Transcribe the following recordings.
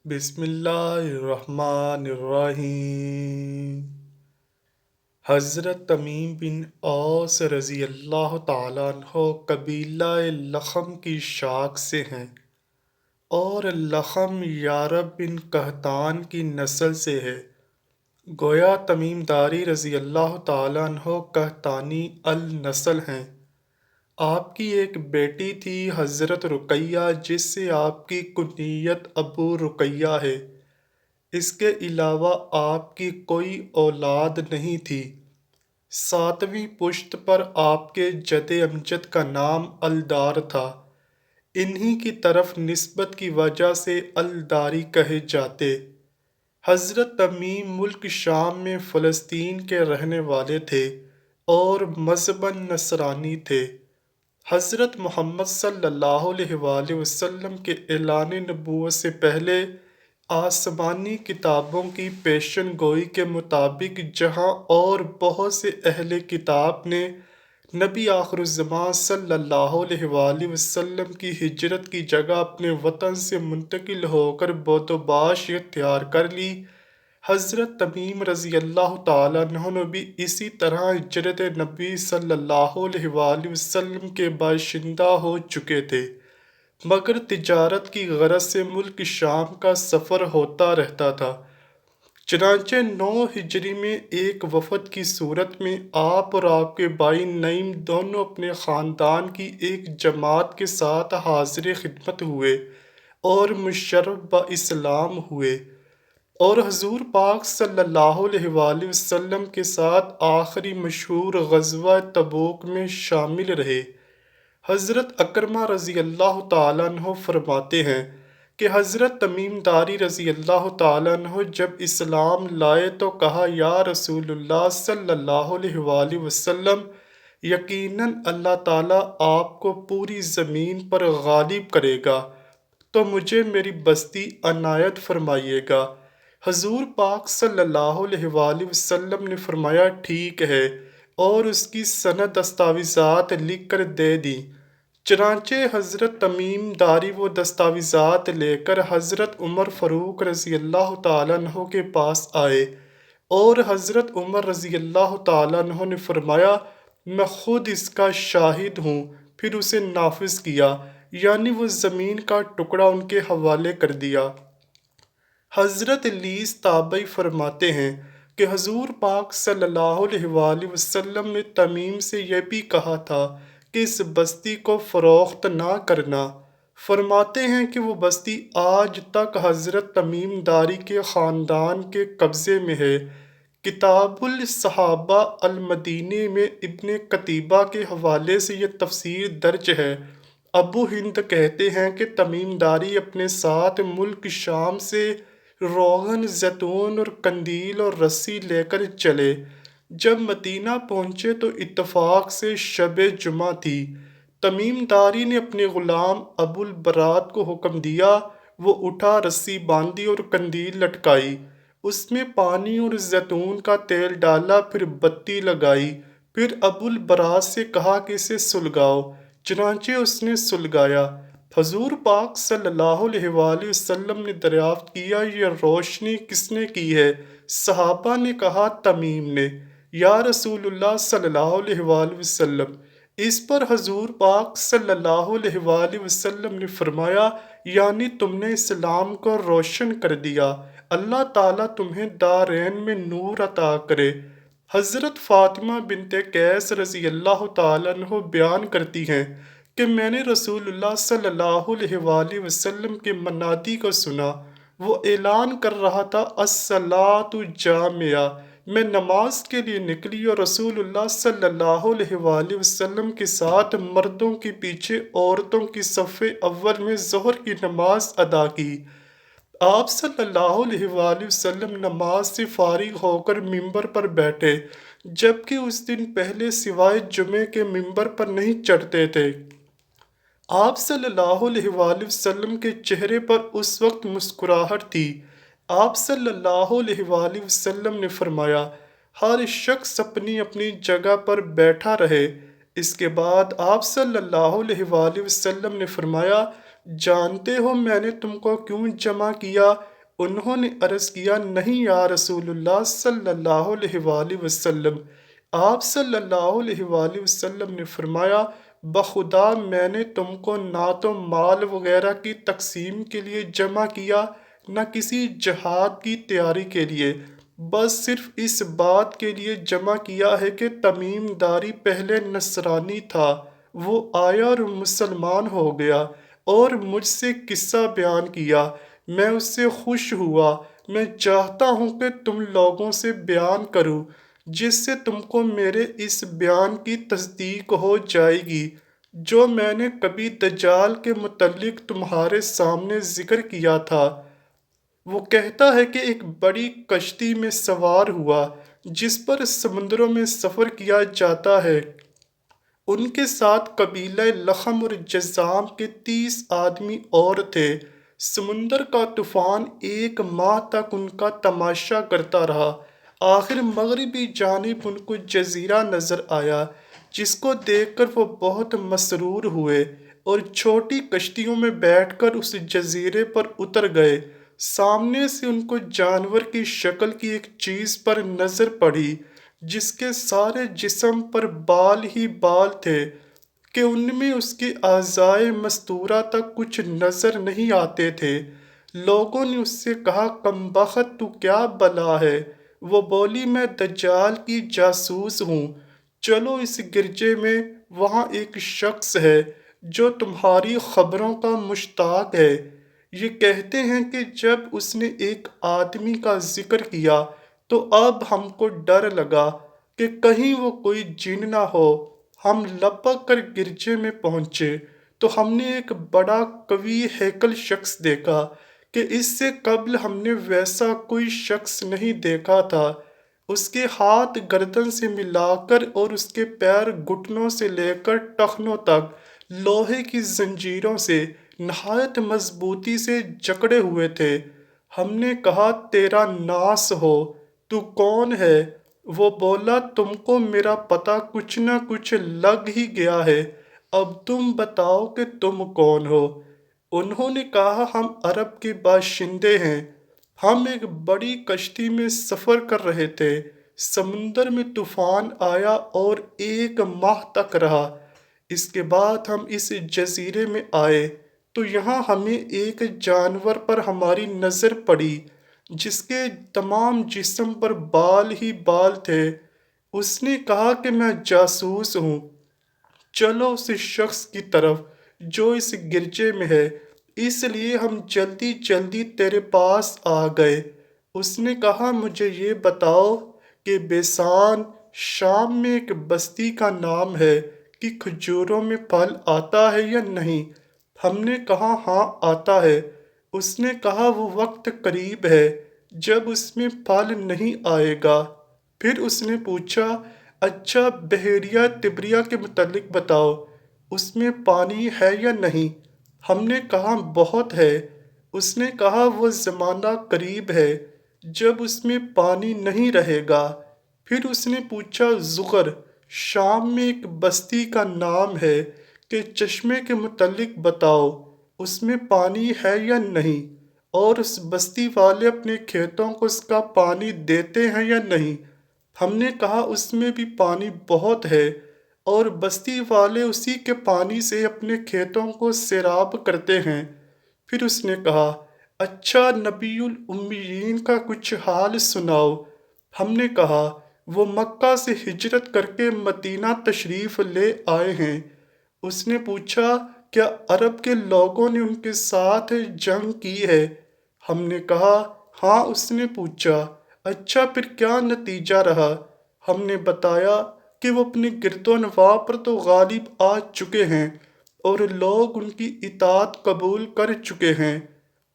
بسم اللہ الرحمن الرحیم۔ حضرت تمیم بن اوس رضی اللہ تعالیٰ عنہ قبیلہ لخم کی شاخ سے ہیں اور لخم یارب بن قحطان کی نسل سے ہے۔ گویا تمیم داری رضی اللہ تعالیٰ عنہ قحطانی النسل ہیں۔ آپ کی ایک بیٹی تھی حضرت رقیہ، جس سے آپ کی کنیت ابو رقیہ ہے۔ اس کے علاوہ آپ کی کوئی اولاد نہیں تھی۔ ساتویں پشت پر آپ کے جد امجد کا نام الدار تھا۔ انہی کی طرف نسبت کی وجہ سے الداری کہے جاتے۔ حضرت تمیم ملک شام میں فلسطین کے رہنے والے تھے اور مذہباً نصرانی تھے۔ حضرت محمد صلی اللہ علیہ وآلہ وسلم کے اعلان نبوت سے پہلے آسمانی کتابوں کی پیشن گوئی کے مطابق جہاں اور بہت سے اہل کتاب نے نبی آخر الزمان صلی اللہ علیہ وآلہ وسلم کی ہجرت کی جگہ اپنے وطن سے منتقل ہو کر بود و باش اختیار کر لی، حضرت تمیم رضی اللہ تعالیٰ عنہ نے بھی اسی طرح ہجرت نبی صلی اللہ علیہ وآلہ وسلم کے باشندہ ہو چکے تھے، مگر تجارت کی غرض سے ملک شام کا سفر ہوتا رہتا تھا۔ چنانچہ 9 ہجری میں ایک وفد کی صورت میں آپ اور آپ کے بھائی نعیم دونوں اپنے خاندان کی ایک جماعت کے ساتھ حاضر خدمت ہوئے اور مشرف باسلام ہوئے، اور حضور پاک صلی اللہ علیہ وآلہ وسلم کے ساتھ آخری مشہور غزوہ تبوک میں شامل رہے۔ حضرت اکرمہ رضی اللہ تعالیٰ عنہ فرماتے ہیں کہ حضرت تمیم داری رضی اللہ تعالیٰ عنہ جب اسلام لائے تو کہا، یا رسول اللہ صلی اللہ علیہ وآلہ وسلم، یقیناً اللہ تعالیٰ آپ کو پوری زمین پر غالب کرے گا، تو مجھے میری بستی عنایت فرمائیے گا۔ حضور پاک صلی اللہ علیہ وآلہ وسلم نے فرمایا، ٹھیک ہے، اور اس کی سند دستاویزات لکھ کر دے دیں۔ چنانچہ حضرت تمیم داری وہ دستاویزات لے کر حضرت عمر فاروق رضی اللہ تعالیٰ عنہ کے پاس آئے، اور حضرت عمر رضی اللہ تعالیٰ عنہ نے فرمایا، میں خود اس کا شاہد ہوں۔ پھر اسے نافذ کیا، یعنی وہ زمین کا ٹکڑا ان کے حوالے کر دیا۔ حضرت لیث تابعی فرماتے ہیں کہ حضور پاک صلی اللہ علیہ وآلہ وسلم نے تمیم سے یہ بھی کہا تھا کہ اس بستی کو فروخت نہ کرنا۔ فرماتے ہیں کہ وہ بستی آج تک حضرت تمیم داری کے خاندان کے قبضے میں ہے۔ کتاب الصحابہ المدینی میں ابن قتیبہ کے حوالے سے یہ تفسیر درج ہے۔ ابو ہند کہتے ہیں کہ تمیم داری اپنے ساتھ ملک شام سے روغن، زیتون اور قندیل اور رسی لے کر چلے۔ جب مدینہ پہنچے تو اتفاق سے شب جمعہ تھی۔ تمیم داری نے اپنے غلام ابو البرات کو حکم دیا، وہ اٹھا، رسی باندھی اور قندیل لٹکائی، اس میں پانی اور زیتون کا تیل ڈالا، پھر بتی لگائی، پھر ابو البرات سے کہا کہ اسے سلگاؤ۔ چنانچہ اس نے سلگایا۔ حضور پاک صلی اللہ علیہ وآلہ وسلم نے دریافت کیا، یہ روشنی کس نے کی ہے؟ صحابہ نے کہا، تمیم نے۔ یا رسول اللہ صلی اللہ علیہ وآلہ وسلم، اس پر حضور پاک صلی اللہ علیہ وآلہ وسلم نے فرمایا، یعنی تم نے اسلام کو روشن کر دیا، اللہ تعالیٰ تمہیں دارین میں نور عطا کرے۔ حضرت فاطمہ بنت قیس رضی اللہ تعالیٰ عنہ بیان کرتی ہیں کہ میں نے رسول اللہ صلی اللہ علیہ وآلہ وسلم کے منادی کو سنا، وہ اعلان کر رہا تھا، الصلاۃ جامعہ۔ میں نماز کے لیے نکلی اور رسول اللہ صلی اللہ علیہ وآلہ وسلم کے ساتھ مردوں کے پیچھے عورتوں کی صف اول میں ظہر کی نماز ادا کی۔ آپ صلی اللہ علیہ وآلہ وسلم نماز سے فارغ ہو کر ممبر پر بیٹھے، جبکہ اس دن پہلے سوائے جمعے کے ممبر پر نہیں چڑھتے تھے۔ آپ صلی اللہ علیہ وآلہ وسلم کے چہرے پر اس وقت مسکراہٹ تھی۔ آپ صلی اللہ علیہ وآلہ وسلم نے فرمایا، ہر شخص اپنی اپنی جگہ پر بیٹھا رہے۔ اس کے بعد آپ صلی اللہ علیہ وآلہ وسلم نے فرمایا، جانتے ہو میں نے تم کو کیوں جمع کیا؟ انہوں نے عرض کیا نہیں یا رسول اللہ صلی اللہ علیہ وآلہ وسلم۔ آپ صلی اللہ علیہ وآلہ وسلم نے فرمایا بخدا میں نے تم کو نہ تو مال وغیرہ کی تقسیم کے لیے جمع کیا نہ کسی جہاد کی تیاری کے لیے، بس صرف اس بات کے لیے جمع کیا ہے کہ تمیم داری پہلے نصرانی تھا، وہ آیا اور مسلمان ہو گیا اور مجھ سے قصہ بیان کیا، میں اس سے خوش ہوا، میں چاہتا ہوں کہ تم لوگوں سے بیان کروں جس سے تم کو میرے اس بیان کی تصدیق ہو جائے گی جو میں نے کبھی دجال کے متعلق تمہارے سامنے ذکر کیا تھا۔ وہ کہتا ہے کہ ایک بڑی کشتی میں سوار ہوا جس پر سمندروں میں سفر کیا جاتا ہے، ان کے ساتھ قبیلہ لخم اور جذام کے 30 آدمی اور تھے۔ سمندر کا طوفان 1 ماہ تک ان کا تماشا کرتا رہا، آخر مغربی جانب ان کو جزیرہ نظر آیا جس کو دیکھ کر وہ بہت مسرور ہوئے اور چھوٹی کشتیوں میں بیٹھ کر اس جزیرے پر اتر گئے۔ سامنے سے ان کو جانور کی شکل کی ایک چیز پر نظر پڑی جس کے سارے جسم پر بال ہی بال تھے کہ ان میں اس کے اعضائے مستورہ تک کچھ نظر نہیں آتے تھے۔ لوگوں نے اس سے کہا کم بخت تو کیا بلا ہے؟ وہ بولی میں دجال کی جاسوس ہوں، چلو اس گرجے میں، وہاں ایک شخص ہے جو تمہاری خبروں کا مشتاق ہے۔ یہ کہتے ہیں کہ جب اس نے ایک آدمی کا ذکر کیا تو اب ہم کو ڈر لگا کہ کہیں وہ کوئی جن نہ ہو۔ ہم لپک کر گرجے میں پہنچے تو ہم نے ایک بڑا قوی ہیکل شخص دیکھا کہ اس سے قبل ہم نے ویسا کوئی شخص نہیں دیکھا تھا۔ اس کے ہاتھ گردن سے ملا کر اور اس کے پیر گھٹنوں سے لے کر ٹخنوں تک لوہے کی زنجیروں سے نہایت مضبوطی سے جکڑے ہوئے تھے۔ ہم نے کہا تیرا ناس ہو، تو کون ہے؟ وہ بولا تم کو میرا پتہ کچھ نہ کچھ لگ ہی گیا ہے، اب تم بتاؤ کہ تم کون ہو؟ انہوں نے کہا ہم عرب کے باشندے ہیں، ہم ایک بڑی کشتی میں سفر کر رہے تھے، سمندر میں طوفان آیا اور 1 ماہ تک رہا، اس کے بعد ہم اس جزیرے میں آئے تو یہاں ہمیں ایک جانور پر ہماری نظر پڑی جس کے تمام جسم پر بال ہی بال تھے۔ اس نے کہا کہ میں جاسوس ہوں، چلو اس شخص کی طرف جو اس گرجے میں ہے، اس لیے ہم جلدی جلدی تیرے پاس آ گئے۔ اس نے کہا مجھے یہ بتاؤ کہ بیسان شام میں ایک بستی کا نام ہے کہ کھجوروں میں پھل آتا ہے یا نہیں؟ ہم نے کہا ہاں آتا ہے۔ اس نے کہا وہ وقت قریب ہے جب اس میں پھل نہیں آئے گا۔ پھر اس نے پوچھا اچھا بحیرہ طبریہ کے متعلق بتاؤ، اس میں پانی ہے یا نہیں؟ ہم نے کہا بہت ہے۔ اس نے کہا وہ زمانہ قریب ہے جب اس میں پانی نہیں رہے گا۔ پھر اس نے پوچھا زغر شام میں ایک بستی کا نام ہے کہ چشمے کے متعلق بتاؤ، اس میں پانی ہے یا نہیں، اور اس بستی والے اپنے کھیتوں کو اس کا پانی دیتے ہیں یا نہیں؟ ہم نے کہا اس میں بھی پانی بہت ہے اور بستی والے اسی کے پانی سے اپنے کھیتوں کو سیراب کرتے ہیں۔ پھر اس نے کہا اچھا نبی الامیین کا کچھ حال سناؤ۔ ہم نے کہا وہ مکہ سے ہجرت کر کے مدینہ تشریف لے آئے ہیں۔ اس نے پوچھا کیا عرب کے لوگوں نے ان کے ساتھ جنگ کی ہے؟ ہم نے کہا ہاں۔ اس نے پوچھا اچھا پھر کیا نتیجہ رہا؟ ہم نے بتایا کہ وہ اپنے گرد و نواح پر تو غالب آ چکے ہیں اور لوگ ان کی اطاعت قبول کر چکے ہیں۔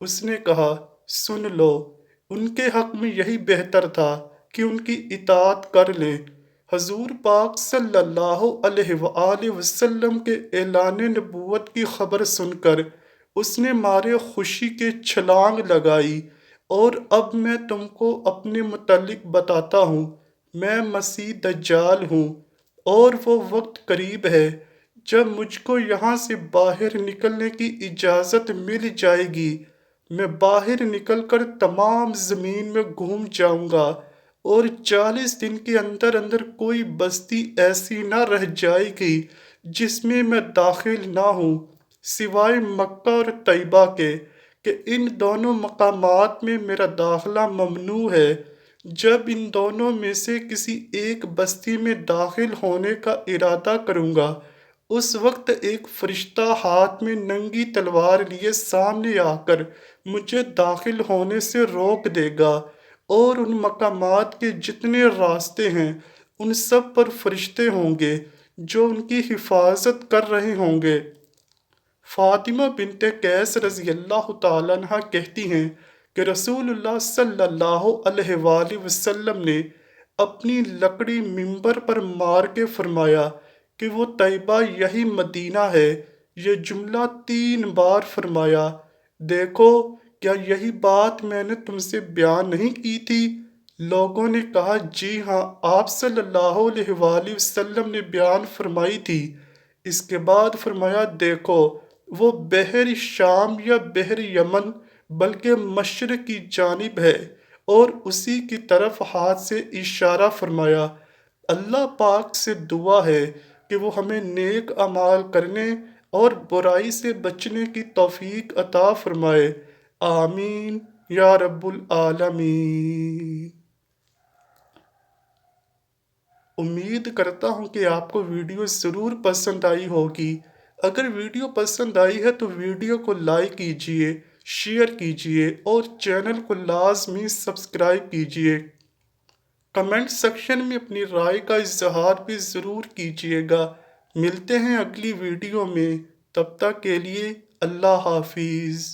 اس نے کہا سن لو، ان کے حق میں یہی بہتر تھا کہ ان کی اطاعت کر لیں۔ حضور پاک صلی اللہ علیہ وآلہ وسلم کے اعلان نبوت کی خبر سن کر اس نے مارے خوشی کے چھلانگ لگائی، اور اب میں تم کو اپنے متعلق بتاتا ہوں، میں مسیح دجال ہوں، اور وہ وقت قریب ہے جب مجھ کو یہاں سے باہر نکلنے کی اجازت مل جائے گی۔ میں باہر نکل کر تمام زمین میں گھوم جاؤں گا، اور 40 دن کے اندر اندر کوئی بستی ایسی نہ رہ جائے گی جس میں میں داخل نہ ہوں، سوائے مکہ اور طیبہ کے، کہ ان دونوں مقامات میں میرا داخلہ ممنوع ہے۔ جب ان دونوں میں سے کسی ایک بستی میں داخل ہونے کا ارادہ کروں گا، اس وقت ایک فرشتہ ہاتھ میں ننگی تلوار لیے سامنے آ کر مجھے داخل ہونے سے روک دے گا، اور ان مقامات کے جتنے راستے ہیں ان سب پر فرشتے ہوں گے جو ان کی حفاظت کر رہے ہوں گے۔ فاطمہ بنت قیس رضی اللہ تعالیٰ عنہ کہتی ہیں کہ رسول اللہ صلی اللہ علیہ وآلہ وسلم نے اپنی لکڑی منبر پر مار کے فرمایا کہ وہ طیبہ یہی مدینہ ہے۔ یہ جملہ 3 بار فرمایا۔ دیکھو، کیا یہی بات میں نے تم سے بیان نہیں کی تھی؟ لوگوں نے کہا جی ہاں، آپ صلی اللہ علیہ وآلہ وسلم نے بیان فرمائی تھی۔ اس کے بعد فرمایا دیکھو، وہ بحر شام یا بحر یمن بلکہ مشرق کی جانب ہے، اور اسی کی طرف ہاتھ سے اشارہ فرمایا۔ اللہ پاک سے دعا ہے کہ وہ ہمیں نیک اعمال کرنے اور برائی سے بچنے کی توفیق عطا فرمائے۔ آمین یا رب العالمین۔ امید کرتا ہوں کہ آپ کو ویڈیو ضرور پسند آئی ہوگی۔ اگر ویڈیو پسند آئی ہے تو ویڈیو کو لائک کیجئے، شیئر کیجئے اور چینل کو لازمی سبسکرائب کیجئے۔ کمنٹ سیکشن میں اپنی رائے کا اظہار بھی ضرور کیجئے گا۔ ملتے ہیں اگلی ویڈیو میں، تب تک کے لیے اللہ حافظ۔